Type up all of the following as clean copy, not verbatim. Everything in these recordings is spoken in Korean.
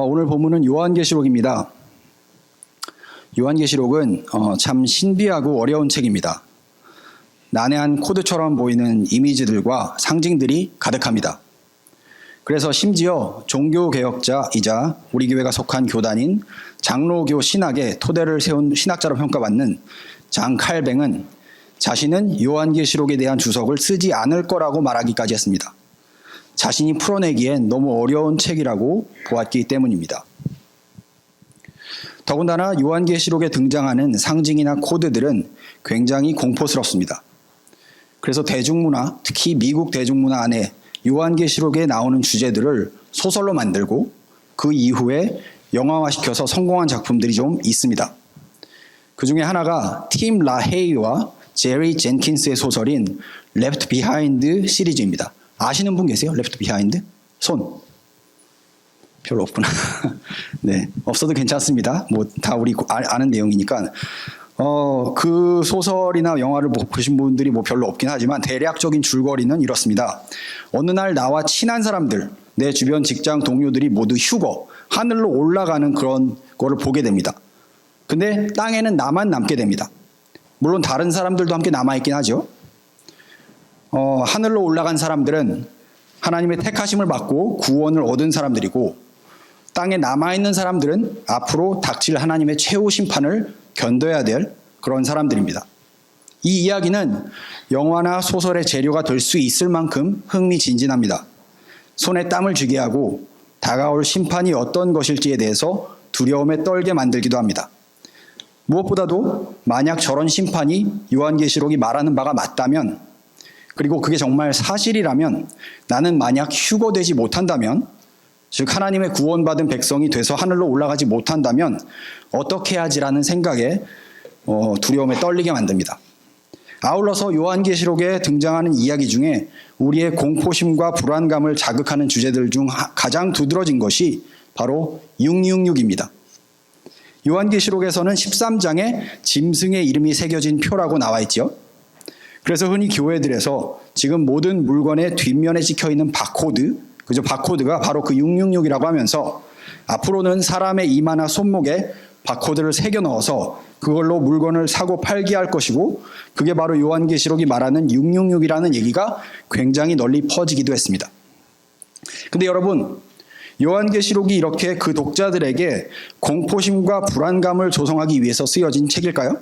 오늘 본문은 요한계시록입니다. 요한계시록은 참 신비하고 어려운 책입니다. 난해한 코드처럼 보이는 이미지들과 상징들이 가득합니다. 그래서 심지어 종교개혁자이자 우리 교회가 속한 교단인 장로교 신학의 토대를 세운 신학자로 평가받는 장 칼뱅은 자신은 요한계시록에 대한 주석을 쓰지 않을 거라고 말하기까지 했습니다. 자신이 풀어내기엔 너무 어려운 책이라고 보았기 때문입니다. 더군다나 요한계시록에 등장하는 상징이나 코드들은 굉장히 공포스럽습니다. 그래서 대중문화, 특히 미국 대중문화 안에 요한계시록에 나오는 주제들을 소설로 만들고 그 이후에 영화화시켜서 성공한 작품들이 좀 있습니다. 그 중에 하나가 팀 라헤이와 제리 젠킨스의 소설인 Left Behind 시리즈입니다. 아시는 분 계세요? Left Behind? 손. 별로 없구나. 네, 없어도 괜찮습니다. 뭐 다 우리 아는 내용이니까. 그 소설이나 영화를 보신 분들이 뭐 별로 없긴 하지만 대략적인 줄거리는 이렇습니다. 어느 날 나와 친한 사람들, 내 주변 직장 동료들이 모두 휴거, 하늘로 올라가는 그런 거를 보게 됩니다. 근데 땅에는 나만 남게 됩니다. 물론 다른 사람들도 함께 남아있긴 하죠. 하늘로 올라간 사람들은 하나님의 택하심을 받고 구원을 얻은 사람들이고, 땅에 남아있는 사람들은 앞으로 닥칠 하나님의 최후 심판을 견뎌야 될 그런 사람들입니다. 이 이야기는 영화나 소설의 재료가 될 수 있을 만큼 흥미진진합니다. 손에 땀을 쥐게 하고 다가올 심판이 어떤 것일지에 대해서 두려움에 떨게 만들기도 합니다. 무엇보다도 만약 저런 심판이 요한계시록이 말하는 바가 맞다면, 그리고 그게 정말 사실이라면, 나는 만약 휴거되지 못한다면, 즉 하나님의 구원받은 백성이 돼서 하늘로 올라가지 못한다면 어떻게 하지라는 생각에 두려움에 떨리게 만듭니다. 아울러서 요한계시록에 등장하는 이야기 중에 우리의 공포심과 불안감을 자극하는 주제들 중 가장 두드러진 것이 바로 666입니다. 요한계시록에서는 13장에 짐승의 이름이 새겨진 표라고 나와 있지요. 그래서 흔히 교회들에서 지금 모든 물건의 뒷면에 찍혀있는 바코드, 그죠? 바코드가 바로 그 666이라고 하면서 앞으로는 사람의 이마나 손목에 바코드를 새겨 넣어서 그걸로 물건을 사고 팔게 할 것이고, 그게 바로 요한계시록이 말하는 666이라는 얘기가 굉장히 널리 퍼지기도 했습니다. 근데 여러분, 요한계시록이 이렇게 그 독자들에게 공포심과 불안감을 조성하기 위해서 쓰여진 책일까요?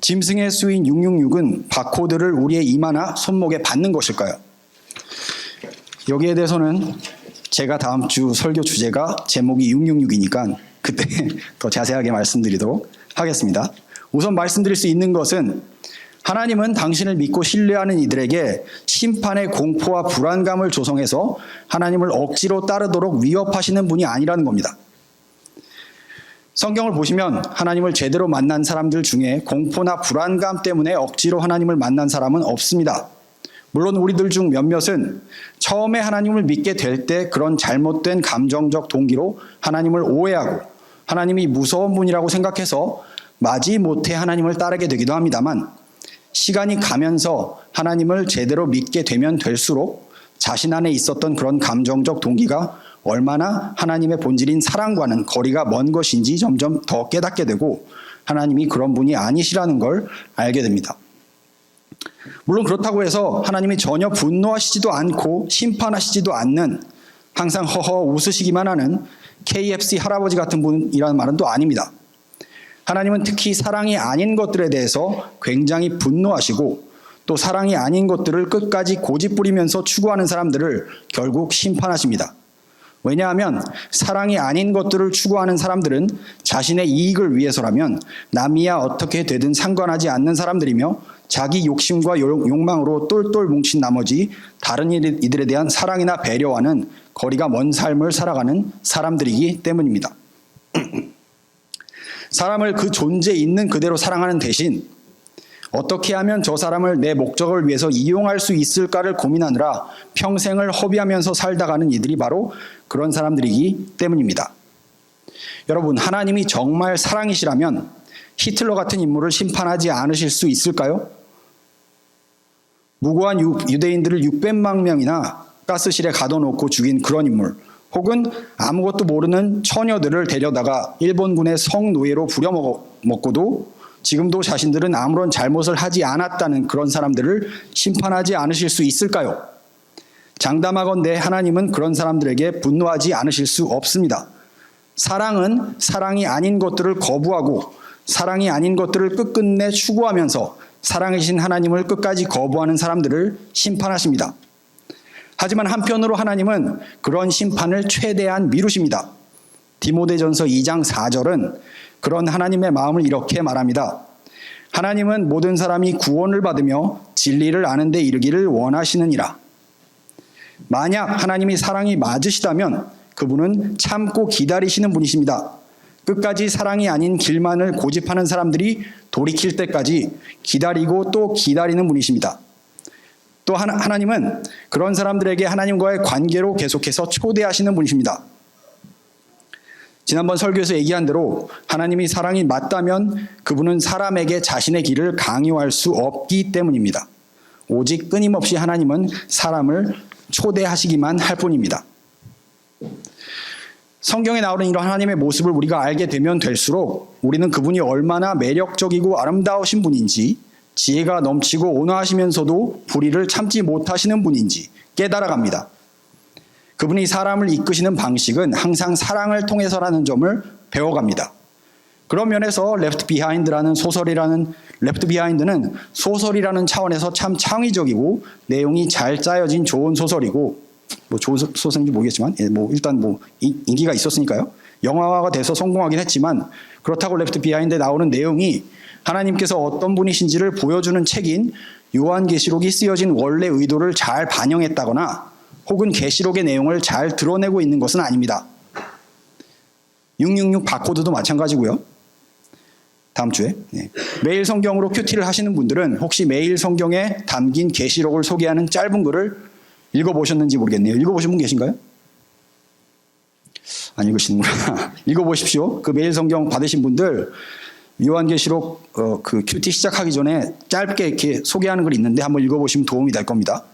짐승에 쓰인 666은 바코드를 우리의 이마나 손목에 받는 것일까요? 여기에 대해서는 제가 다음 주 설교 주제가 제목이 666이니까 그때 더 자세하게 말씀드리도록 하겠습니다. 우선 말씀드릴 수 있는 것은 하나님은 당신을 믿고 신뢰하는 이들에게 심판의 공포와 불안감을 조성해서 하나님을 억지로 따르도록 위협하시는 분이 아니라는 겁니다. 성경을 보시면 하나님을 제대로 만난 사람들 중에 공포나 불안감 때문에 억지로 하나님을 만난 사람은 없습니다. 물론 우리들 중 몇몇은 처음에 하나님을 믿게 될 때 그런 잘못된 감정적 동기로 하나님을 오해하고 하나님이 무서운 분이라고 생각해서 마지못해 하나님을 따르게 되기도 합니다만, 시간이 가면서 하나님을 제대로 믿게 되면 될수록 자신 안에 있었던 그런 감정적 동기가 얼마나 하나님의 본질인 사랑과는 거리가 먼 것인지 점점 더 깨닫게 되고 하나님이 그런 분이 아니시라는 걸 알게 됩니다. 물론 그렇다고 해서 하나님이 전혀 분노하시지도 않고 심판하시지도 않는, 항상 허허 웃으시기만 하는 KFC 할아버지 같은 분이라는 말은 또 아닙니다. 하나님은 특히 사랑이 아닌 것들에 대해서 굉장히 분노하시고, 또 사랑이 아닌 것들을 끝까지 고집부리면서 추구하는 사람들을 결국 심판하십니다. 왜냐하면 사랑이 아닌 것들을 추구하는 사람들은 자신의 이익을 위해서라면 남이야 어떻게 되든 상관하지 않는 사람들이며, 자기 욕심과 욕망으로 똘똘 뭉친 나머지 다른 이들에 대한 사랑이나 배려와는 거리가 먼 삶을 살아가는 사람들이기 때문입니다. 사람을 그 존재 있는 그대로 사랑하는 대신 어떻게 하면 저 사람을 내 목적을 위해서 이용할 수 있을까를 고민하느라 평생을 허비하면서 살다 가는 이들이 바로 그런 사람들이기 때문입니다. 여러분, 하나님이 정말 사랑이시라면 히틀러 같은 인물을 심판하지 않으실 수 있을까요? 무고한 유대인들을 600만 명이나 가스실에 가둬놓고 죽인 그런 인물, 혹은 아무것도 모르는 처녀들을 데려다가 일본군의 성노예로 부려먹고도 지금도 자신들은 아무런 잘못을 하지 않았다는 그런 사람들을 심판하지 않으실 수 있을까요? 장담하건대 하나님은 그런 사람들에게 분노하지 않으실 수 없습니다. 사랑은 사랑이 아닌 것들을 거부하고 사랑이 아닌 것들을 끝끝내 추구하면서 사랑이신 하나님을 끝까지 거부하는 사람들을 심판하십니다. 하지만 한편으로 하나님은 그런 심판을 최대한 미루십니다. 디모데전서 2장 4절은 그런 하나님의 마음을 이렇게 말합니다. 하나님은 모든 사람이 구원을 받으며 진리를 아는 데 이르기를 원하시느니라. 만약 하나님이 사랑이 맞으시다면 그분은 참고 기다리시는 분이십니다. 끝까지 사랑이 아닌 길만을 고집하는 사람들이 돌이킬 때까지 기다리고 또 기다리는 분이십니다. 또 하나님은 그런 사람들에게 하나님과의 관계로 계속해서 초대하시는 분이십니다. 지난번 설교에서 얘기한 대로 하나님이 사랑이 맞다면 그분은 사람에게 자신의 길을 강요할 수 없기 때문입니다. 오직 끊임없이 하나님은 사람을 초대하시기만 할 뿐입니다. 성경에 나오는 이런 하나님의 모습을 우리가 알게 되면 될수록 우리는 그분이 얼마나 매력적이고 아름다우신 분인지, 지혜가 넘치고 온화하시면서도 불의를 참지 못하시는 분인지 깨달아갑니다. 그분이 사람을 이끄시는 방식은 항상 사랑을 통해서라는 점을 배워갑니다. 그런 면에서 Left Behind는 소설이라는 차원에서 참 창의적이고 내용이 잘 짜여진 좋은 소설이고, 좋은 소설인지 모르겠지만 일단 인기가 있었으니까요. 영화화가 돼서 성공하긴 했지만, 그렇다고 Left Behind에 나오는 내용이 하나님께서 어떤 분이신지를 보여주는 책인 요한계시록이 쓰여진 원래 의도를 잘 반영했다거나 혹은 계시록의 내용을 잘 드러내고 있는 것은 아닙니다. 666 바코드도 마찬가지고요. 다음 주에 매일 성경으로 큐티를 하시는 분들은 혹시 매일 성경에 담긴 계시록을 소개하는 짧은 글을 읽어보셨는지 모르겠네요. 읽어보신 분 계신가요? 안 읽으시는구나. 읽어보십시오. 그 매일 성경 받으신 분들 요한계시록 그 큐티 시작하기 전에 짧게 이렇게 소개하는 글이 있는데 한번 읽어보시면 도움이 될 겁니다.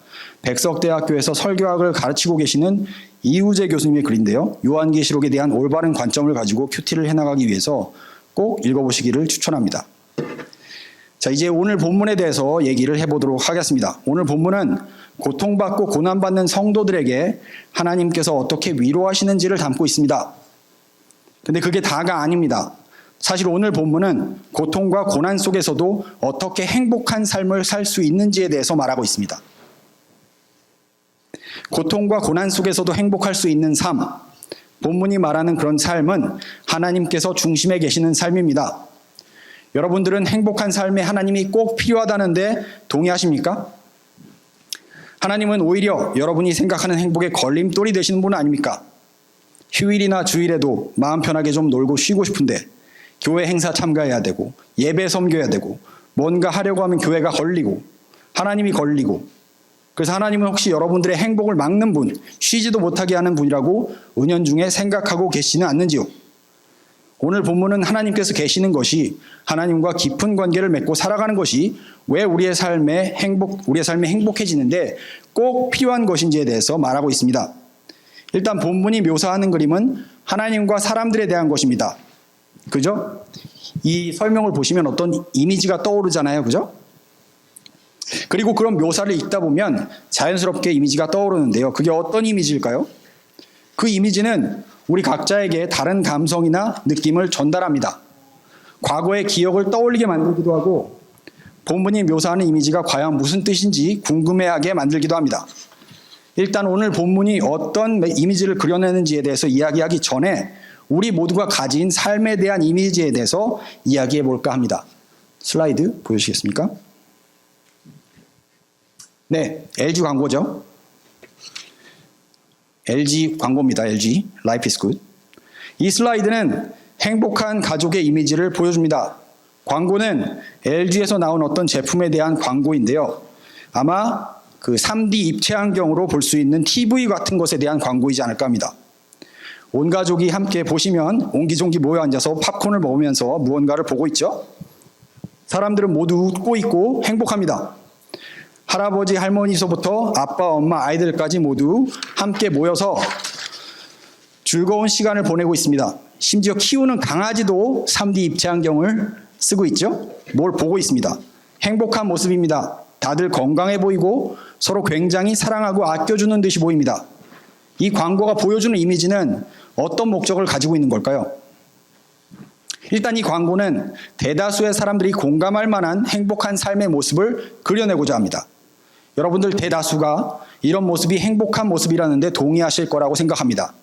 백석대학교에서 설교학을 가르치고 계시는 이우재 교수님의 글인데요. 요한계시록에 대한 올바른 관점을 가지고 큐티를 해나가기 위해서 꼭 읽어보시기를 추천합니다. 자, 이제 오늘 본문에 대해서 얘기를 해보도록 하겠습니다. 오늘 본문은 고통받고 고난받는 성도들에게 하나님께서 어떻게 위로하시는지를 담고 있습니다. 근데 그게 다가 아닙니다. 사실 오늘 본문은 고통과 고난 속에서도 어떻게 행복한 삶을 살 수 있는지에 대해서 말하고 있습니다. 고통과 고난 속에서도 행복할 수 있는 삶, 본문이 말하는 그런 삶은 하나님께서 중심에 계시는 삶입니다. 여러분들은 행복한 삶에 하나님이 꼭 필요하다는데 동의하십니까? 하나님은 오히려 여러분이 생각하는 행복의 걸림돌이 되시는 분 아닙니까? 휴일이나 주일에도 마음 편하게 좀 놀고 쉬고 싶은데 교회 행사 참가해야 되고 예배 섬겨야 되고 뭔가 하려고 하면 교회가 걸리고 하나님이 걸리고, 그래서 하나님은 혹시 여러분들의 행복을 막는 분, 쉬지도 못하게 하는 분이라고 은연중에 생각하고 계시지는 않는지요? 오늘 본문은 하나님께서 계시는 것이, 하나님과 깊은 관계를 맺고 살아가는 것이 왜 우리의 삶이 행복해지는데 꼭 필요한 것인지에 대해서 말하고 있습니다. 일단 본문이 묘사하는 그림은 하나님과 사람들에 대한 것입니다. 그죠? 이 설명을 보시면 어떤 이미지가 떠오르잖아요. 그죠? 그리고 그런 묘사를 읽다 보면 자연스럽게 이미지가 떠오르는데요. 그게 어떤 이미지일까요? 그 이미지는 우리 각자에게 다른 감성이나 느낌을 전달합니다. 과거의 기억을 떠올리게 만들기도 하고, 본문이 묘사하는 이미지가 과연 무슨 뜻인지 궁금해하게 만들기도 합니다. 일단 오늘 본문이 어떤 이미지를 그려내는지에 대해서 이야기하기 전에 우리 모두가 가진 삶에 대한 이미지에 대해서 이야기해 볼까 합니다. 슬라이드 보여주시겠습니까? 네, LG 광고죠. LG 광고입니다. LG Life is Good. 이 슬라이드는 행복한 가족의 이미지를 보여줍니다. 광고는 LG에서 나온 어떤 제품에 대한 광고인데요. 아마 그 3D 입체 안경으로 볼 수 있는 TV 같은 것에 대한 광고이지 않을까 합니다. 온 가족이 함께 보시면 옹기종기 모여 앉아서 팝콘을 먹으면서 무언가를 보고 있죠. 사람들은 모두 웃고 있고 행복합니다. 할아버지 할머니서부터 아빠 엄마 아이들까지 모두 함께 모여서 즐거운 시간을 보내고 있습니다. 심지어 키우는 강아지도 3D 입체 안경을 쓰고 있죠. 뭘 보고 있습니다. 행복한 모습입니다. 다들 건강해 보이고 서로 굉장히 사랑하고 아껴주는 듯이 보입니다. 이 광고가 보여주는 이미지는 어떤 목적을 가지고 있는 걸까요? 일단 이 광고는 대다수의 사람들이 공감할 만한 행복한 삶의 모습을 그려내고자 합니다. 여러분들 대다수가 이런 모습이 행복한 모습이라는데 동의하실 거라고 생각합니다.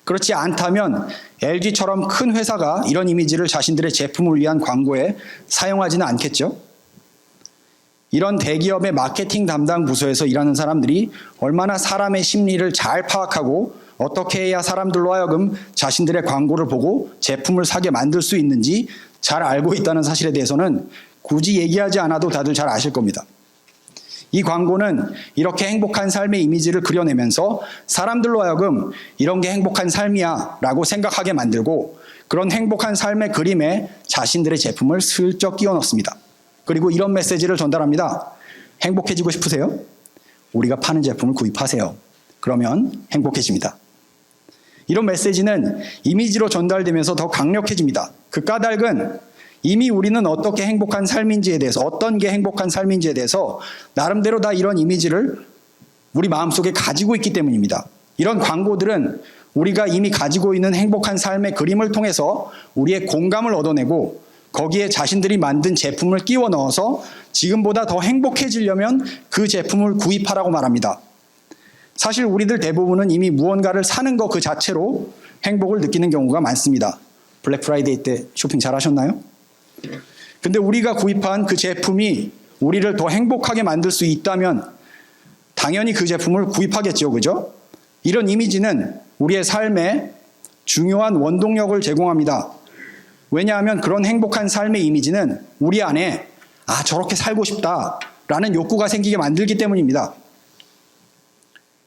그렇지 않다면 LG처럼 큰 회사가 이런 이미지를 자신들의 제품을 위한 광고에 사용하지는 않겠죠? 이런 대기업의 마케팅 담당 부서에서 일하는 사람들이 얼마나 사람의 심리를 잘 파악하고 어떻게 해야 사람들로 하여금 자신들의 광고를 보고 제품을 사게 만들 수 있는지 잘 알고 있다는 사실에 대해서는 굳이 얘기하지 않아도 다들 잘 아실 겁니다. 이 광고는 이렇게 행복한 삶의 이미지를 그려내면서 사람들로 하여금 이런 게 행복한 삶이야 라고 생각하게 만들고 그런 행복한 삶의 그림에 자신들의 제품을 슬쩍 끼워 넣습니다. 그리고 이런 메시지를 전달합니다. 행복해지고 싶으세요? 우리가 파는 제품을 구입하세요. 그러면 행복해집니다. 이런 메시지는 이미지로 전달되면서 더 강력해집니다. 그 까닭은 이미 우리는 어떻게 행복한 삶인지에 대해서, 어떤 게 행복한 삶인지에 대해서 나름대로 다 이런 이미지를 우리 마음속에 가지고 있기 때문입니다. 이런 광고들은 우리가 이미 가지고 있는 행복한 삶의 그림을 통해서 우리의 공감을 얻어내고 거기에 자신들이 만든 제품을 끼워 넣어서 지금보다 더 행복해지려면 그 제품을 구입하라고 말합니다. 사실 우리들 대부분은 이미 무언가를 사는 것 그 자체로 행복을 느끼는 경우가 많습니다. 블랙 프라이데이 때 쇼핑 잘 하셨나요? 근데 우리가 구입한 그 제품이 우리를 더 행복하게 만들 수 있다면 당연히 그 제품을 구입하겠죠, 그죠? 이런 이미지는 우리의 삶에 중요한 원동력을 제공합니다. 왜냐하면 그런 행복한 삶의 이미지는 우리 안에 저렇게 살고 싶다라는 욕구가 생기게 만들기 때문입니다.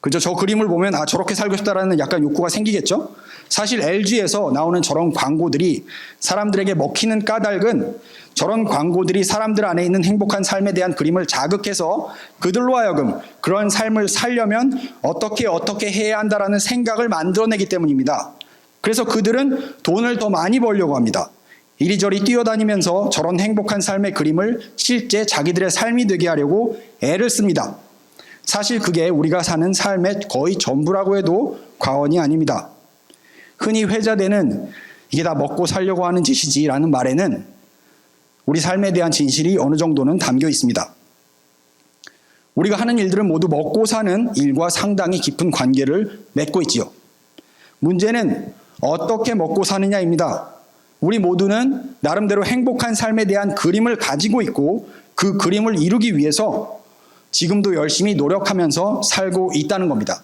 그죠? 저 그림을 보면 저렇게 살고 싶다라는 약간 욕구가 생기겠죠? 사실 LG에서 나오는 저런 광고들이 사람들에게 먹히는 까닭은 저런 광고들이 사람들 안에 있는 행복한 삶에 대한 그림을 자극해서 그들로 하여금 그런 삶을 살려면 어떻게 해야 한다라는 생각을 만들어내기 때문입니다. 그래서 그들은 돈을 더 많이 벌려고 합니다. 이리저리 뛰어다니면서 저런 행복한 삶의 그림을 실제 자기들의 삶이 되게 하려고 애를 씁니다. 사실 그게 우리가 사는 삶의 거의 전부라고 해도 과언이 아닙니다. 흔히 회자되는 이게 다 먹고 살려고 하는 짓이지라는 말에는 우리 삶에 대한 진실이 어느 정도는 담겨 있습니다. 우리가 하는 일들은 모두 먹고 사는 일과 상당히 깊은 관계를 맺고 있지요. 문제는 어떻게 먹고 사느냐입니다. 우리 모두는 나름대로 행복한 삶에 대한 그림을 가지고 있고 그 그림을 이루기 위해서 지금도 열심히 노력하면서 살고 있다는 겁니다.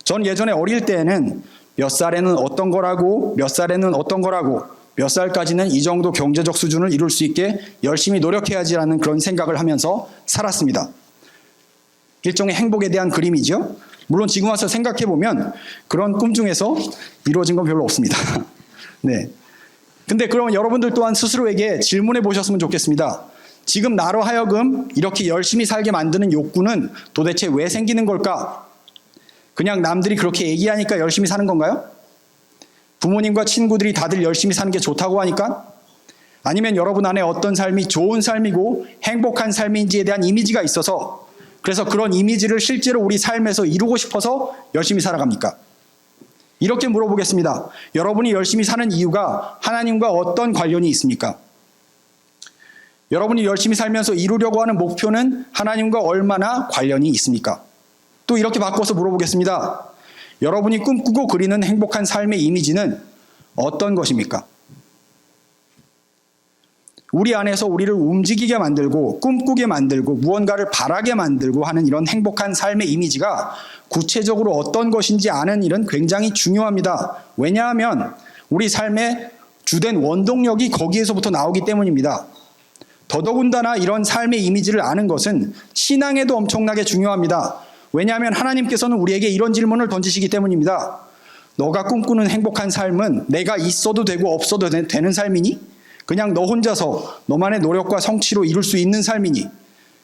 전 예전에 어릴 때에는 몇 살에는 어떤 거라고, 몇 살에는 어떤 거라고, 몇 살까지는 이 정도 경제적 수준을 이룰 수 있게 열심히 노력해야지라는 그런 생각을 하면서 살았습니다. 일종의 행복에 대한 그림이죠. 물론 지금 와서 생각해보면 그런 꿈 중에서 이루어진 건 별로 없습니다. 네. 근데 그러면 여러분들 또한 스스로에게 질문해 보셨으면 좋겠습니다. 지금 나로 하여금 이렇게 열심히 살게 만드는 욕구는 도대체 왜 생기는 걸까? 그냥 남들이 그렇게 얘기하니까 열심히 사는 건가요? 부모님과 친구들이 다들 열심히 사는 게 좋다고 하니까? 아니면 여러분 안에 어떤 삶이 좋은 삶이고 행복한 삶인지에 대한 이미지가 있어서 그래서 그런 이미지를 실제로 우리 삶에서 이루고 싶어서 열심히 살아갑니까? 이렇게 물어보겠습니다. 여러분이 열심히 사는 이유가 하나님과 어떤 관련이 있습니까? 여러분이 열심히 살면서 이루려고 하는 목표는 하나님과 얼마나 관련이 있습니까? 또 이렇게 바꿔서 물어보겠습니다. 여러분이 꿈꾸고 그리는 행복한 삶의 이미지는 어떤 것입니까? 우리 안에서 우리를 움직이게 만들고 꿈꾸게 만들고 무언가를 바라게 만들고 하는 이런 행복한 삶의 이미지가 구체적으로 어떤 것인지 아는 일은 굉장히 중요합니다. 왜냐하면 우리 삶의 주된 원동력이 거기에서부터 나오기 때문입니다. 더더군다나 이런 삶의 이미지를 아는 것은 신앙에도 엄청나게 중요합니다. 왜냐하면 하나님께서는 우리에게 이런 질문을 던지시기 때문입니다. 너가 꿈꾸는 행복한 삶은 내가 있어도 되고 없어도 되는 삶이니? 그냥 너 혼자서 너만의 노력과 성취로 이룰 수 있는 삶이니?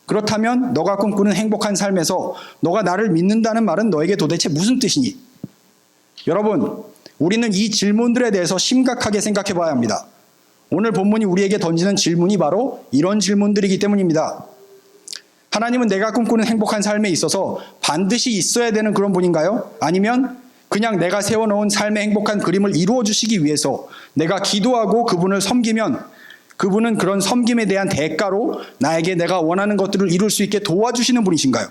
그렇다면 너가 꿈꾸는 행복한 삶에서 너가 나를 믿는다는 말은 너에게 도대체 무슨 뜻이니? 여러분, 우리는 이 질문들에 대해서 심각하게 생각해 봐야 합니다. 오늘 본문이 우리에게 던지는 질문이 바로 이런 질문들이기 때문입니다. 하나님은 내가 꿈꾸는 행복한 삶에 있어서 반드시 있어야 되는 그런 분인가요? 아니면 그냥 내가 세워놓은 삶의 행복한 그림을 이루어 주시기 위해서 내가 기도하고 그분을 섬기면 그분은 그런 섬김에 대한 대가로 나에게 내가 원하는 것들을 이룰 수 있게 도와주시는 분이신가요?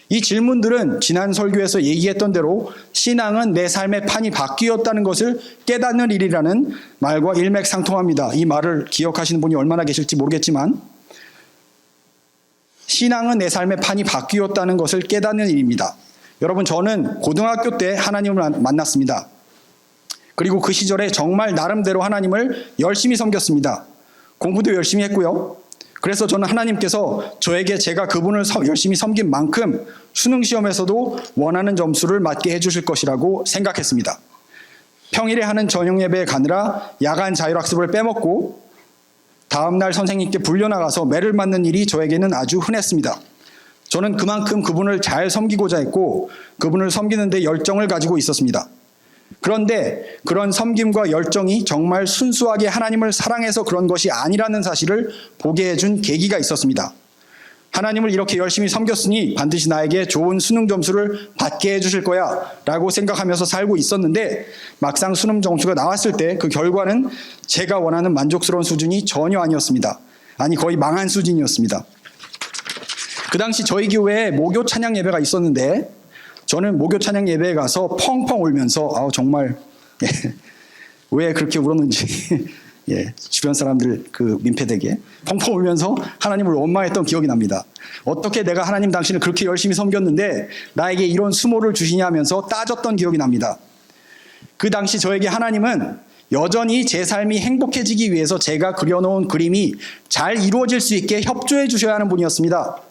이 질문들은 지난 설교에서 얘기했던 대로 신앙은 내 삶의 판이 바뀌었다는 것을 깨닫는 일이라는 말과 일맥상통합니다. 이 말을 기억하시는 분이 얼마나 계실지 모르겠지만 신앙은 내 삶의 판이 바뀌었다는 것을 깨닫는 일입니다. 여러분, 저는 고등학교 때 하나님을 만났습니다. 그리고 그 시절에 정말 나름대로 하나님을 열심히 섬겼습니다. 공부도 열심히 했고요. 그래서 저는 하나님께서 저에게 제가 그분을 열심히 섬긴 만큼 수능시험에서도 원하는 점수를 맞게 해주실 것이라고 생각했습니다. 평일에 하는 저녁 예배에 가느라 야간 자율학습을 빼먹고 다음날 선생님께 불려나가서 매를 맞는 일이 저에게는 아주 흔했습니다. 저는 그만큼 그분을 잘 섬기고자 했고 그분을 섬기는 데 열정을 가지고 있었습니다. 그런데 그런 섬김과 열정이 정말 순수하게 하나님을 사랑해서 그런 것이 아니라는 사실을 보게 해준 계기가 있었습니다. 하나님을 이렇게 열심히 섬겼으니 반드시 나에게 좋은 수능 점수를 받게 해주실 거야 라고 생각하면서 살고 있었는데 막상 수능 점수가 나왔을 때 그 결과는 제가 원하는 만족스러운 수준이 전혀 아니었습니다. 아니, 거의 망한 수준이었습니다. 그 당시 저희 교회에 모교 찬양 예배가 있었는데 저는 모교 찬양 예배에 가서 펑펑 울면서 정말 왜 그렇게 울었는지 주변 사람들 그 민폐되게 펑펑 울면서 하나님을 원망했던 기억이 납니다. 어떻게 내가 하나님 당신을 그렇게 열심히 섬겼는데 나에게 이런 수모를 주시냐 하면서 따졌던 기억이 납니다. 그 당시 저에게 하나님은 여전히 제 삶이 행복해지기 위해서 제가 그려놓은 그림이 잘 이루어질 수 있게 협조해 주셔야 하는 분이었습니다.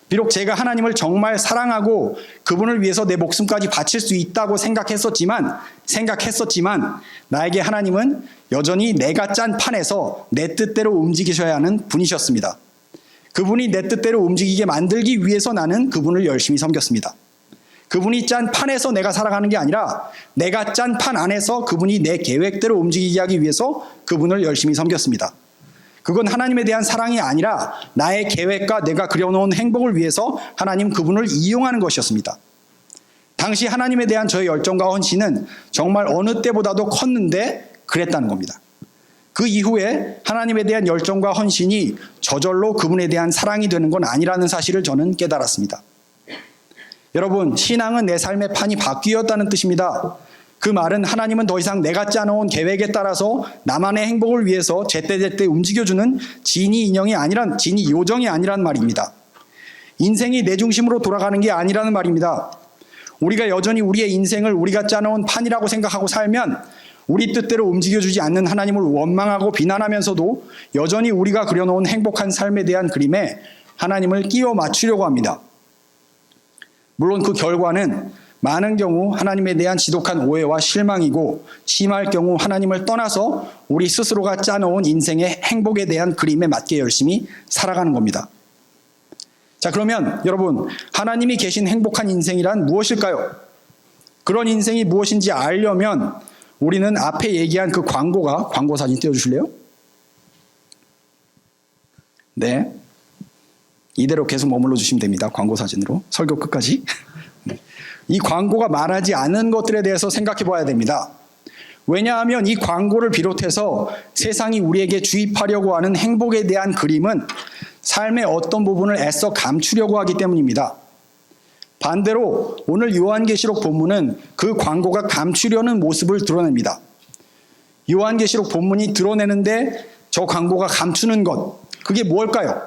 비록 제가 하나님을 정말 사랑하고 그분을 위해서 내 목숨까지 바칠 수 있다고 생각했었지만 나에게 하나님은 여전히 내가 짠 판에서 내 뜻대로 움직이셔야 하는 분이셨습니다. 그분이 내 뜻대로 움직이게 만들기 위해서 나는 그분을 열심히 섬겼습니다. 그분이 짠 판에서 내가 살아가는 게 아니라 내가 짠 판 안에서 그분이 내 계획대로 움직이게 하기 위해서 그분을 열심히 섬겼습니다. 그건 하나님에 대한 사랑이 아니라 나의 계획과 내가 그려놓은 행복을 위해서 하나님 그분을 이용하는 것이었습니다. 당시 하나님에 대한 저의 열정과 헌신은 정말 어느 때보다도 컸는데 그랬다는 겁니다. 그 이후에 하나님에 대한 열정과 헌신이 저절로 그분에 대한 사랑이 되는 건 아니라는 사실을 저는 깨달았습니다. 여러분, 신앙은 내 삶의 판이 바뀌었다는 뜻입니다. 그 말은 하나님은 더 이상 내가 짜놓은 계획에 따라서 나만의 행복을 위해서 제때제때 움직여주는 지니 요정이 아니란 말입니다. 인생이 내 중심으로 돌아가는 게 아니라는 말입니다. 우리가 여전히 우리의 인생을 우리가 짜놓은 판이라고 생각하고 살면 우리 뜻대로 움직여주지 않는 하나님을 원망하고 비난하면서도 여전히 우리가 그려놓은 행복한 삶에 대한 그림에 하나님을 끼워 맞추려고 합니다. 물론 그 결과는 많은 경우 하나님에 대한 지독한 오해와 실망이고 심할 경우 하나님을 떠나서 우리 스스로가 짜놓은 인생의 행복에 대한 그림에 맞게 열심히 살아가는 겁니다. 자, 그러면 여러분, 하나님이 계신 행복한 인생이란 무엇일까요? 그런 인생이 무엇인지 알려면 우리는 앞에 얘기한 그 광고 사진 띄워주실래요? 네. 이대로 계속 머물러 주시면 됩니다. 광고 사진으로. 설교 끝까지. 이 광고가 말하지 않은 것들에 대해서 생각해 봐야 됩니다. 왜냐하면 이 광고를 비롯해서 세상이 우리에게 주입하려고 하는 행복에 대한 그림은 삶의 어떤 부분을 애써 감추려고 하기 때문입니다. 반대로 오늘 요한계시록 본문은 그 광고가 감추려는 모습을 드러냅니다. 요한계시록 본문이 드러내는데 저 광고가 감추는 것, 그게 뭘까요?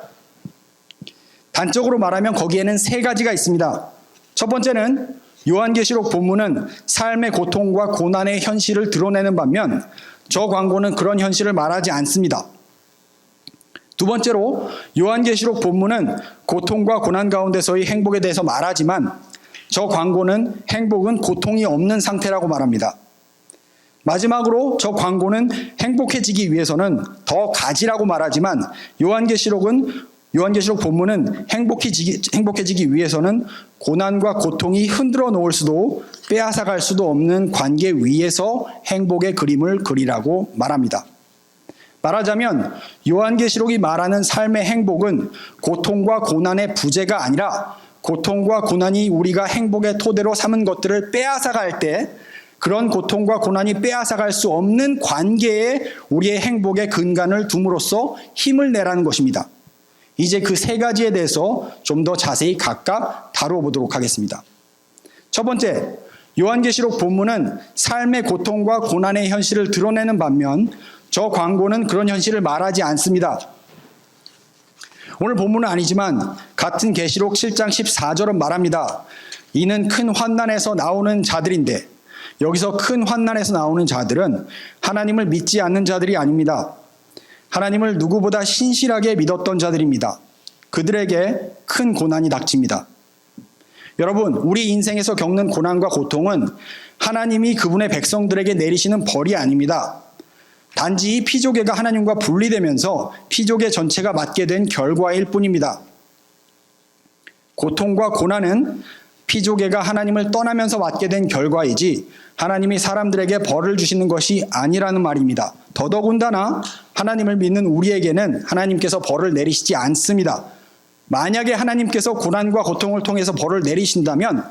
단적으로 말하면 거기에는 세 가지가 있습니다. 첫 번째는 요한계시록 본문은 삶의 고통과 고난의 현실을 드러내는 반면 저 광고는 그런 현실을 말하지 않습니다. 두 번째로 요한계시록 본문은 고통과 고난 가운데서의 행복에 대해서 말하지만 저 광고는 행복은 고통이 없는 상태라고 말합니다. 마지막으로 저 광고는 행복해지기 위해서는 더 가지라고 말하지만 요한계시록은 요한계시록 본문은 행복해지기 위해서는 고난과 고통이 흔들어 놓을 수도 빼앗아갈 수도 없는 관계 위에서 행복의 그림을 그리라고 말합니다. 말하자면 요한계시록이 말하는 삶의 행복은 고통과 고난의 부재가 아니라 고통과 고난이 우리가 행복의 토대로 삼은 것들을 빼앗아갈 때 그런 고통과 고난이 빼앗아갈 수 없는 관계에 우리의 행복의 근간을 둠으로써 힘을 내라는 것입니다. 이제 그 세 가지에 대해서 좀 더 자세히 각각 다루어 보도록 하겠습니다. 첫 번째, 요한계시록 본문은 삶의 고통과 고난의 현실을 드러내는 반면 저 광고는 그런 현실을 말하지 않습니다. 오늘 본문은 아니지만 같은 계시록 7장 14절은 말합니다. 이는 큰 환난에서 나오는 자들인데, 여기서 큰 환난에서 나오는 자들은 하나님을 믿지 않는 자들이 아닙니다. 하나님을 누구보다 신실하게 믿었던 자들입니다. 그들에게 큰 고난이 닥칩니다. 여러분, 우리 인생에서 겪는 고난과 고통은 하나님이 그분의 백성들에게 내리시는 벌이 아닙니다. 단지 이 피조계가 하나님과 분리되면서 피조계 전체가 맞게 된 결과일 뿐입니다. 고통과 고난은 피조계가 하나님을 떠나면서 맞게 된 결과이지 하나님이 사람들에게 벌을 주시는 것이 아니라는 말입니다. 더더군다나 하나님을 믿는 우리에게는 하나님께서 벌을 내리시지 않습니다. 만약에 하나님께서 고난과 고통을 통해서 벌을 내리신다면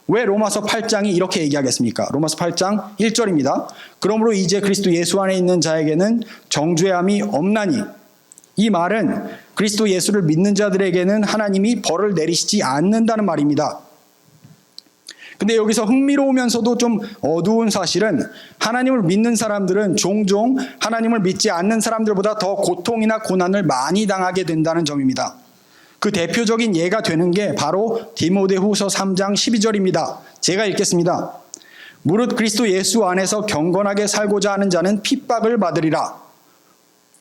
왜 로마서 8장이 이렇게 얘기하겠습니까? 로마서 8장 1절입니다. 그러므로 이제 그리스도 예수 안에 있는 자에게는 정죄함이 없나니, 이 말은 그리스도 예수를 믿는 자들에게는 하나님이 벌을 내리시지 않는다는 말입니다. 근데 여기서 흥미로우면서도 좀 어두운 사실은 하나님을 믿는 사람들은 종종 하나님을 믿지 않는 사람들보다 더 고통이나 고난을 많이 당하게 된다는 점입니다. 그 대표적인 예가 되는 게 바로 디모데후서 3장 12절입니다. 제가 읽겠습니다. 무릇 그리스도 예수 안에서 경건하게 살고자 하는 자는 핍박을 받으리라.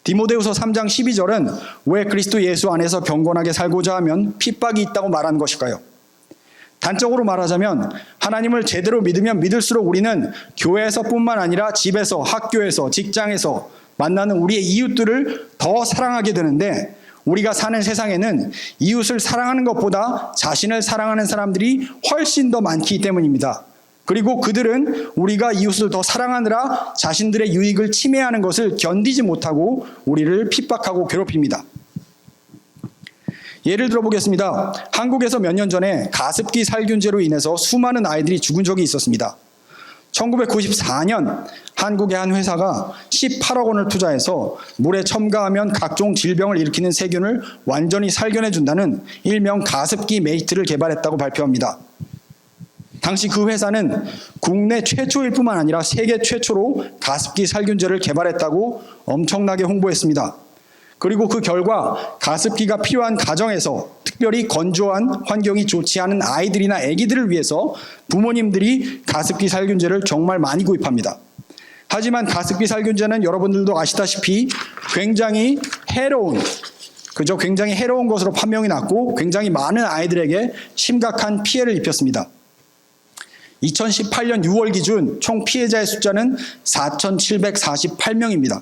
디모데후서 3장 12절은 왜 그리스도 예수 안에서 경건하게 살고자 하면 핍박이 있다고 말한 것일까요? 단적으로 말하자면 하나님을 제대로 믿으면 믿을수록 우리는 교회에서뿐만 아니라 집에서, 학교에서, 직장에서 만나는 우리의 이웃들을 더 사랑하게 되는데, 우리가 사는 세상에는 이웃을 사랑하는 것보다 자신을 사랑하는 사람들이 훨씬 더 많기 때문입니다. 그리고 그들은 우리가 이웃을 더 사랑하느라 자신들의 유익을 침해하는 것을 견디지 못하고 우리를 핍박하고 괴롭힙니다. 예를 들어보겠습니다. 한국에서 몇 년 전에 가습기 살균제로 인해서 수많은 아이들이 죽은 적이 있었습니다. 1994년 한국의 한 회사가 18억 원을 투자해서 물에 첨가하면 각종 질병을 일으키는 세균을 완전히 살균해준다는 일명 가습기 메이트를 개발했다고 발표합니다. 당시 그 회사는 국내 최초일 뿐만 아니라 세계 최초로 가습기 살균제를 개발했다고 엄청나게 홍보했습니다. 그리고 그 결과 가습기가 필요한 가정에서, 특별히 건조한 환경이 좋지 않은 아이들이나 아기들을 위해서 부모님들이 가습기 살균제를 정말 많이 구입합니다. 하지만 가습기 살균제는 여러분들도 아시다시피 굉장히 해로운 것으로 판명이 났고 굉장히 많은 아이들에게 심각한 피해를 입혔습니다. 2018년 6월 기준 총 피해자의 숫자는 4,748명입니다.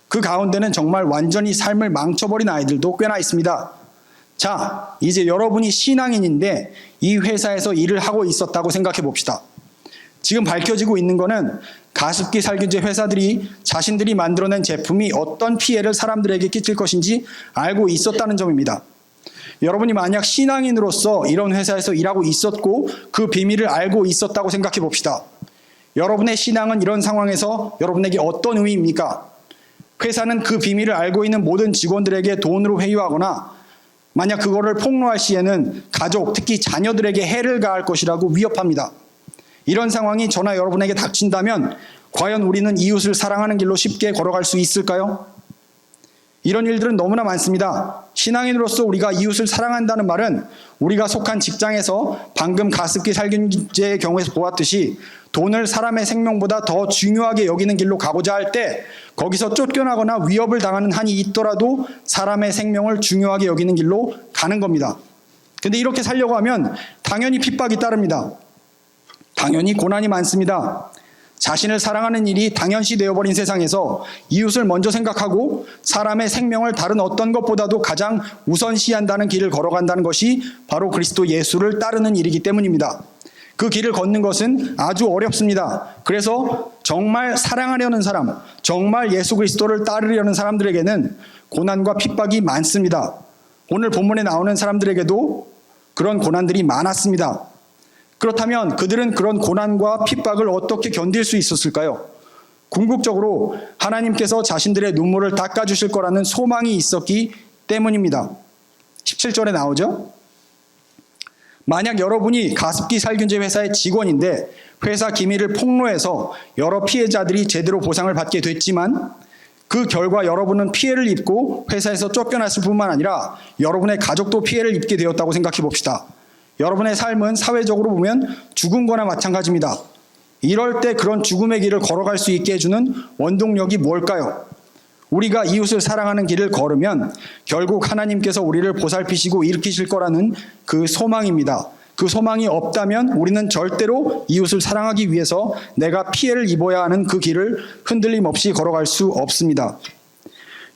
그 가운데는 정말 완전히 삶을 망쳐버린 아이들도 꽤나 있습니다. 자, 이제 여러분이 신앙인인데 이 회사에서 일을 하고 있었다고 생각해 봅시다. 지금 밝혀지고 있는 거는 가습기 살균제 회사들이 자신들이 만들어낸 제품이 어떤 피해를 사람들에게 끼칠 것인지 알고 있었다는 점입니다. 여러분이 만약 신앙인으로서 이런 회사에서 일하고 있었고 그 비밀을 알고 있었다고 생각해 봅시다. 여러분의 신앙은 이런 상황에서 여러분에게 어떤 의미입니까? 회사는 그 비밀을 알고 있는 모든 직원들에게 돈으로 회유하거나 만약 그거를 폭로할 시에는 가족, 특히 자녀들에게 해를 가할 것이라고 위협합니다. 이런 상황이 저나 여러분에게 닥친다면 과연 우리는 이웃을 사랑하는 길로 쉽게 걸어갈 수 있을까요? 이런 일들은 너무나 많습니다. 신앙인으로서 우리가 이웃을 사랑한다는 말은 우리가 속한 직장에서 방금 가습기 살균제의 경우에서 보았듯이 돈을 사람의 생명보다 더 중요하게 여기는 길로 가고자 할 때 거기서 쫓겨나거나 위협을 당하는 한이 있더라도 사람의 생명을 중요하게 여기는 길로 가는 겁니다. 근데 이렇게 살려고 하면 당연히 핍박이 따릅니다. 당연히 고난이 많습니다. 자신을 사랑하는 일이 당연시 되어버린 세상에서 이웃을 먼저 생각하고 사람의 생명을 다른 어떤 것보다도 가장 우선시한다는 길을 걸어간다는 것이 바로 그리스도 예수를 따르는 일이기 때문입니다. 그 길을 걷는 것은 아주 어렵습니다. 그래서 정말 사랑하려는 사람, 정말 예수 그리스도를 따르려는 사람들에게는 고난과 핍박이 많습니다. 오늘 본문에 나오는 사람들에게도 그런 고난들이 많았습니다. 그렇다면 그들은 그런 고난과 핍박을 어떻게 견딜 수 있었을까요? 궁극적으로 하나님께서 자신들의 눈물을 닦아주실 거라는 소망이 있었기 때문입니다. 17절에 나오죠. 만약 여러분이 가습기 살균제 회사의 직원인데 회사 기밀을 폭로해서 여러 피해자들이 제대로 보상을 받게 됐지만 그 결과 여러분은 피해를 입고 회사에서 쫓겨났을 뿐만 아니라 여러분의 가족도 피해를 입게 되었다고 생각해 봅시다. 여러분의 삶은 사회적으로 보면 죽은 거나 마찬가지입니다. 이럴 때 그런 죽음의 길을 걸어갈 수 있게 해주는 원동력이 뭘까요? 우리가 이웃을 사랑하는 길을 걸으면 결국 하나님께서 우리를 보살피시고 일으키실 거라는 그 소망입니다. 그 소망이 없다면 우리는 절대로 이웃을 사랑하기 위해서 내가 피해를 입어야 하는 그 길을 흔들림 없이 걸어갈 수 없습니다.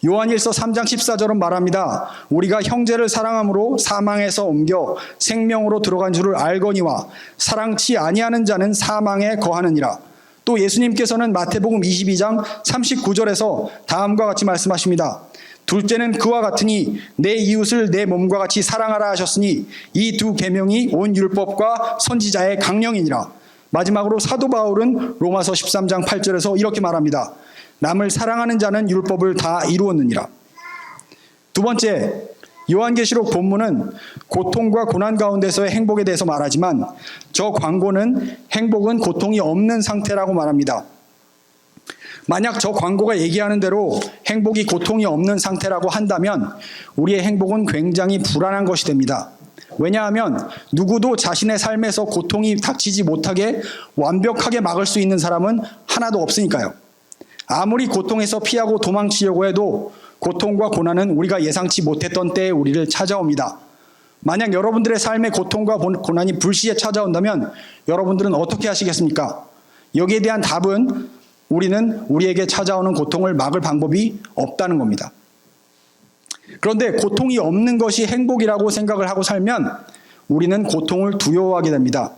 요한일서 3장 14절은 말합니다. 우리가 형제를 사랑함으로 사망에서 옮겨 생명으로 들어간 줄을 알거니와 사랑치 아니하는 자는 사망에 거하느니라. 또 예수님께서는 마태복음 22장 39절에서 다음과 같이 말씀하십니다. 둘째는 그와 같으니 내 이웃을 내 몸과 같이 사랑하라 하셨으니 이 두 계명이 온 율법과 선지자의 강령이니라. 마지막으로 사도 바울은 로마서 13장 8절에서 이렇게 말합니다. 남을 사랑하는 자는 율법을 다 이루었느니라. 두 번째, 요한계시록 본문은 고통과 고난 가운데서의 행복에 대해서 말하지만 저 광고는 행복은 고통이 없는 상태라고 말합니다. 만약 저 광고가 얘기하는 대로 행복이 고통이 없는 상태라고 한다면 우리의 행복은 굉장히 불안한 것이 됩니다. 왜냐하면 누구도 자신의 삶에서 고통이 닥치지 못하게 완벽하게 막을 수 있는 사람은 하나도 없으니까요. 아무리 고통에서 피하고 도망치려고 해도 고통과 고난은 우리가 예상치 못했던 때에 우리를 찾아옵니다. 만약 여러분들의 삶의 고통과 고난이 불시에 찾아온다면 여러분들은 어떻게 하시겠습니까? 여기에 대한 답은 우리는 우리에게 찾아오는 고통을 막을 방법이 없다는 겁니다. 그런데 고통이 없는 것이 행복이라고 생각을 하고 살면 우리는 고통을 두려워하게 됩니다.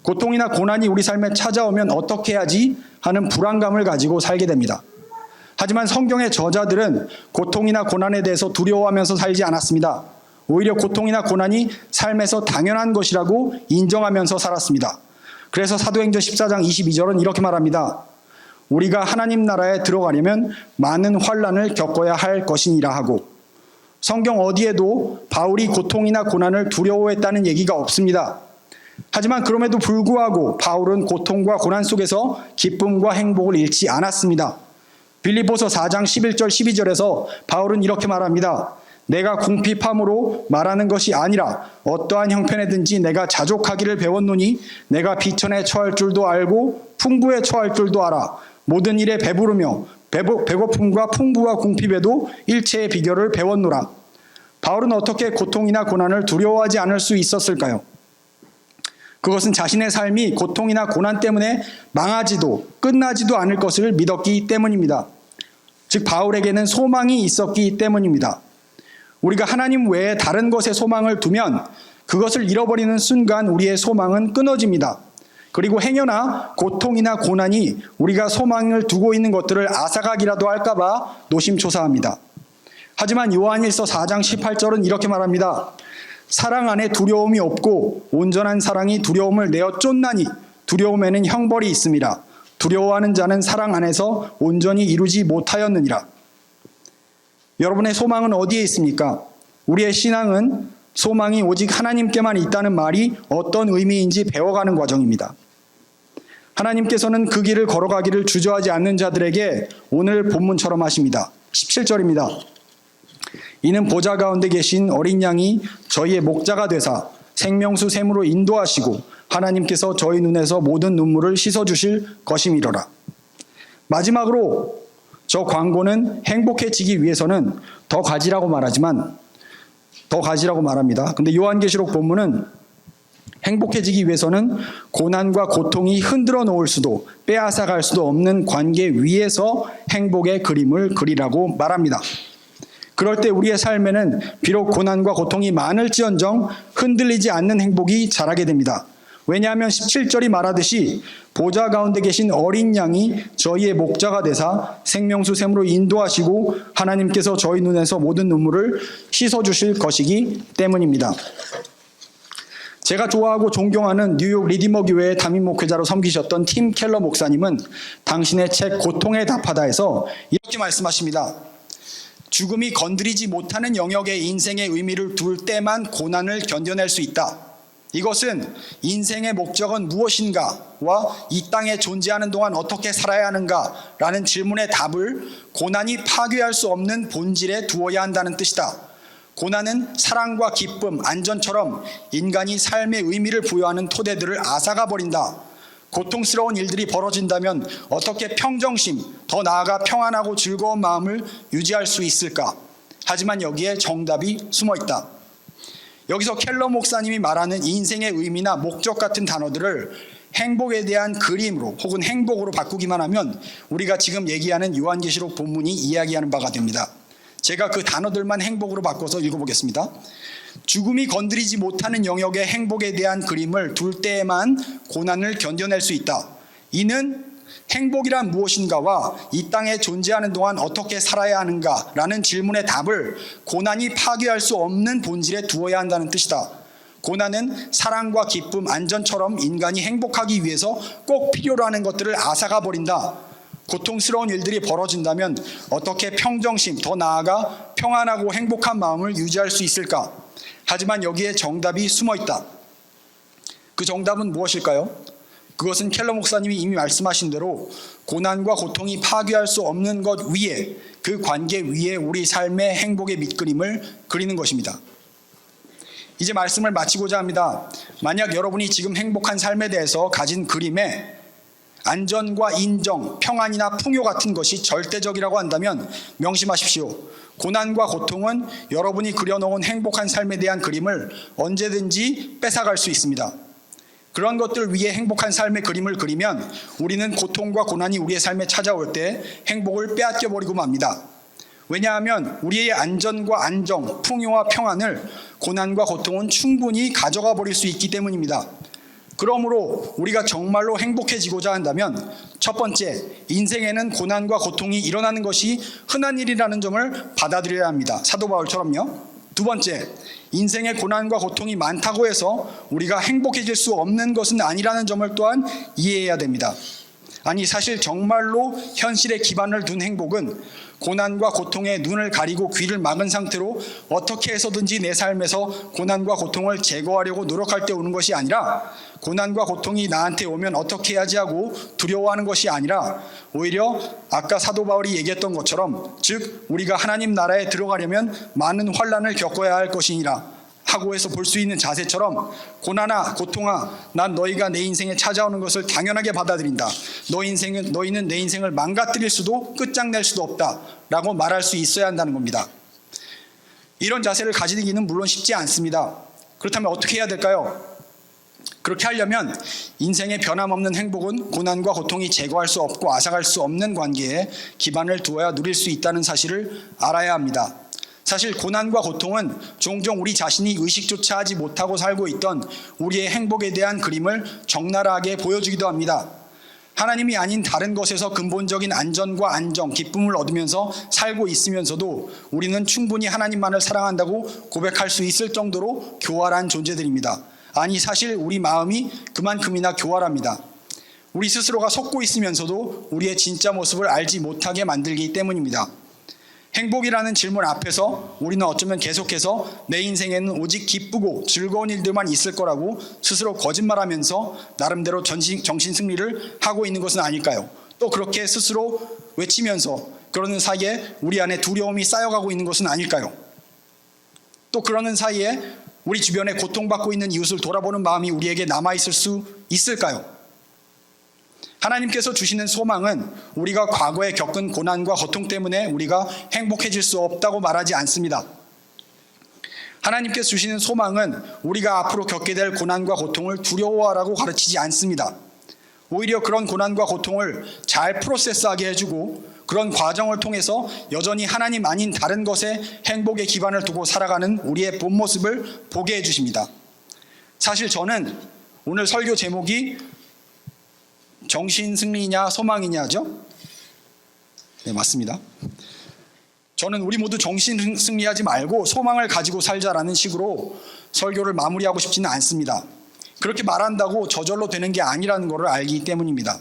고통이나 고난이 우리 삶에 찾아오면 어떻게 해야지 하는 불안감을 가지고 살게 됩니다. 하지만 성경의 저자들은 고통이나 고난에 대해서 두려워하면서 살지 않았습니다. 오히려 고통이나 고난이 삶에서 당연한 것이라고 인정하면서 살았습니다. 그래서 사도행전 14장 22절은 이렇게 말합니다. 우리가 하나님 나라에 들어가려면 많은 환난을 겪어야 할 것이니라 하고, 성경 어디에도 바울이 고통이나 고난을 두려워했다는 얘기가 없습니다. 하지만 그럼에도 불구하고 바울은 고통과 고난 속에서 기쁨과 행복을 잃지 않았습니다. 빌립보서 4장 11절 12절에서 바울은 이렇게 말합니다. 내가 궁핍함으로 말하는 것이 아니라 어떠한 형편에든지 내가 자족하기를 배웠노니 내가 비천에 처할 줄도 알고 풍부에 처할 줄도 알아. 모든 일에 배부르며 배고픔과 풍부와 궁핍에도 일체의 비결을 배웠노라. 바울은 어떻게 고통이나 고난을 두려워하지 않을 수 있었을까요? 그것은 자신의 삶이 고통이나 고난 때문에 망하지도 끝나지도 않을 것을 믿었기 때문입니다. 즉 바울에게는 소망이 있었기 때문입니다. 우리가 하나님 외에 다른 것에 소망을 두면 그것을 잃어버리는 순간 우리의 소망은 끊어집니다. 그리고 행여나 고통이나 고난이 우리가 소망을 두고 있는 것들을 앗아가기라도 할까봐 노심초사합니다. 하지만 요한일서 4장 18절은 이렇게 말합니다. 사랑 안에 두려움이 없고 온전한 사랑이 두려움을 내어 쫓나니 두려움에는 형벌이 있습니다. 두려워하는 자는 사랑 안에서 온전히 이루지 못하였느니라. 여러분의 소망은 어디에 있습니까? 우리의 신앙은 소망이 오직 하나님께만 있다는 말이 어떤 의미인지 배워가는 과정입니다. 하나님께서는 그 길을 걸어가기를 주저하지 않는 자들에게 오늘 본문처럼 하십니다. 17절입니다. 이는 보좌 가운데 계신 어린 양이 저희의 목자가 되사 생명수 샘으로 인도하시고 하나님께서 저희 눈에서 모든 눈물을 씻어주실 것임이로라. 마지막으로 저 광고는 행복해지기 위해서는 더 가지라고 말합니다. 근데 요한계시록 본문은 행복해지기 위해서는 고난과 고통이 흔들어 놓을 수도 빼앗아갈 수도 없는 관계 위에서 행복의 그림을 그리라고 말합니다. 그럴 때 우리의 삶에는 비록 고난과 고통이 많을지언정 흔들리지 않는 행복이 자라게 됩니다. 왜냐하면 17절이 말하듯이 보좌 가운데 계신 어린 양이 저희의 목자가 되사 생명수 샘으로 인도하시고 하나님께서 저희 눈에서 모든 눈물을 씻어주실 것이기 때문입니다. 제가 좋아하고 존경하는 뉴욕 리디머 교회의 담임 목회자로 섬기셨던 팀 켈러 목사님은 당신의 책 고통에 답하다에서 이렇게 말씀하십니다. 죽음이 건드리지 못하는 영역에 인생의 의미를 둘 때만 고난을 견뎌낼 수 있다. 이것은 인생의 목적은 무엇인가와 이 땅에 존재하는 동안 어떻게 살아야 하는가라는 질문의 답을 고난이 파괴할 수 없는 본질에 두어야 한다는 뜻이다. 고난은 사랑과 기쁨, 안전처럼 인간이 삶의 의미를 부여하는 토대들을 앗아가 버린다. 고통스러운 일들이 벌어진다면 어떻게 평정심, 더 나아가 평안하고 즐거운 마음을 유지할 수 있을까? 하지만 여기에 정답이 숨어 있다. 여기서 켈러 목사님이 말하는 인생의 의미나 목적 같은 단어들을 행복에 대한 그림으로 혹은 행복으로 바꾸기만 하면 우리가 지금 얘기하는 요한계시록 본문이 이야기하는 바가 됩니다. 제가 그 단어들만 행복으로 바꿔서 읽어보겠습니다. 죽음이 건드리지 못하는 영역의 행복에 대한 그림을 둘 때에만 고난을 견뎌낼 수 있다. 이는 행복이란 무엇인가와 이 땅에 존재하는 동안 어떻게 살아야 하는가라는 질문의 답을 고난이 파괴할 수 없는 본질에 두어야 한다는 뜻이다. 고난은 사랑과 기쁨, 안전처럼 인간이 행복하기 위해서 꼭 필요로 하는 것들을 앗아가 버린다. 고통스러운 일들이 벌어진다면 어떻게 평정심, 더 나아가 평안하고 행복한 마음을 유지할 수 있을까? 하지만 여기에 정답이 숨어 있다. 그 정답은 무엇일까요? 그것은 켈러 목사님이 이미 말씀하신 대로 고난과 고통이 파괴할 수 없는 것 위에, 그 관계 위에 우리 삶의 행복의 밑그림을 그리는 것입니다. 이제 말씀을 마치고자 합니다. 만약 여러분이 지금 행복한 삶에 대해서 가진 그림에 안전과 인정, 평안이나 풍요 같은 것이 절대적이라고 한다면 명심하십시오. 고난과 고통은 여러분이 그려놓은 행복한 삶에 대한 그림을 언제든지 뺏어갈 수 있습니다. 그런 것들 위에 행복한 삶의 그림을 그리면 우리는 고통과 고난이 우리의 삶에 찾아올 때 행복을 빼앗겨버리고 맙니다. 왜냐하면 우리의 안전과 안정, 풍요와 평안을 고난과 고통은 충분히 가져가 버릴 수 있기 때문입니다. 그러므로 우리가 정말로 행복해지고자 한다면 첫 번째, 인생에는 고난과 고통이 일어나는 것이 흔한 일이라는 점을 받아들여야 합니다. 사도 바울처럼요. 두 번째, 인생에 고난과 고통이 많다고 해서 우리가 행복해질 수 없는 것은 아니라는 점을 또한 이해해야 됩니다. 아니, 사실 정말로 현실에 기반을 둔 행복은 고난과 고통에 눈을 가리고 귀를 막은 상태로 어떻게 해서든지 내 삶에서 고난과 고통을 제거하려고 노력할 때 오는 것이 아니라, 고난과 고통이 나한테 오면 어떻게 해야지 하고 두려워하는 것이 아니라 오히려 아까 사도 바울이 얘기했던 것처럼, 즉 우리가 하나님 나라에 들어가려면 많은 환난을 겪어야 할 것이니라 하고 해서 볼 수 있는 자세처럼, 고난아 고통아 난 너희가 내 인생에 찾아오는 것을 당연하게 받아들인다. 너희는 내 인생을 망가뜨릴 수도 끝장낼 수도 없다 라고 말할 수 있어야 한다는 겁니다. 이런 자세를 가지기는 물론 쉽지 않습니다. 그렇다면 어떻게 해야 될까요? 그렇게 하려면 인생의 변함없는 행복은 고난과 고통이 제거할 수 없고 앗아갈 수 없는 관계에 기반을 두어야 누릴 수 있다는 사실을 알아야 합니다. 사실 고난과 고통은 종종 우리 자신이 의식조차 하지 못하고 살고 있던 우리의 행복에 대한 그림을 적나라하게 보여주기도 합니다. 하나님이 아닌 다른 것에서 근본적인 안전과 안정, 기쁨을 얻으면서 살고 있으면서도 우리는 충분히 하나님만을 사랑한다고 고백할 수 있을 정도로 교활한 존재들입니다. 아니, 사실 우리 마음이 그만큼이나 교활합니다. 우리 스스로가 속고 있으면서도 우리의 진짜 모습을 알지 못하게 만들기 때문입니다. 행복이라는 질문 앞에서 우리는 어쩌면 계속해서 내 인생에는 오직 기쁘고 즐거운 일들만 있을 거라고 스스로 거짓말하면서 나름대로 정신 승리를 하고 있는 것은 아닐까요? 또 그렇게 스스로 외치면서 그러는 사이에 우리 안에 두려움이 쌓여가고 있는 것은 아닐까요? 또 그러는 사이에 우리 주변에 고통받고 있는 이웃을 돌아보는 마음이 우리에게 남아있을 수 있을까요? 하나님께서 주시는 소망은 우리가 과거에 겪은 고난과 고통 때문에 우리가 행복해질 수 없다고 말하지 않습니다. 하나님께서 주시는 소망은 우리가 앞으로 겪게 될 고난과 고통을 두려워하라고 가르치지 않습니다. 오히려 그런 고난과 고통을 잘 프로세스하게 해주고 그런 과정을 통해서 여전히 하나님 아닌 다른 것에 행복의 기반을 두고 살아가는 우리의 본 모습을 보게 해주십니다. 사실 저는 오늘 설교 제목이 정신승리냐 소망이냐죠? 네, 맞습니다. 저는 우리 모두 정신승리하지 말고 소망을 가지고 살자라는 식으로 설교를 마무리하고 싶지는 않습니다. 그렇게 말한다고 저절로 되는 게 아니라는 것을 알기 때문입니다.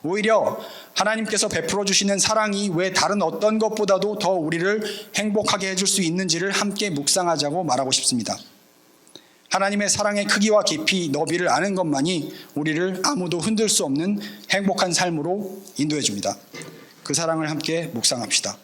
오히려 하나님께서 베풀어 주시는 사랑이 왜 다른 어떤 것보다도 더 우리를 행복하게 해줄 수 있는지를 함께 묵상하자고 말하고 싶습니다. 하나님의 사랑의 크기와 깊이, 너비를 아는 것만이 우리를 아무도 흔들 수 없는 행복한 삶으로 인도해 줍니다. 그 사랑을 함께 묵상합시다.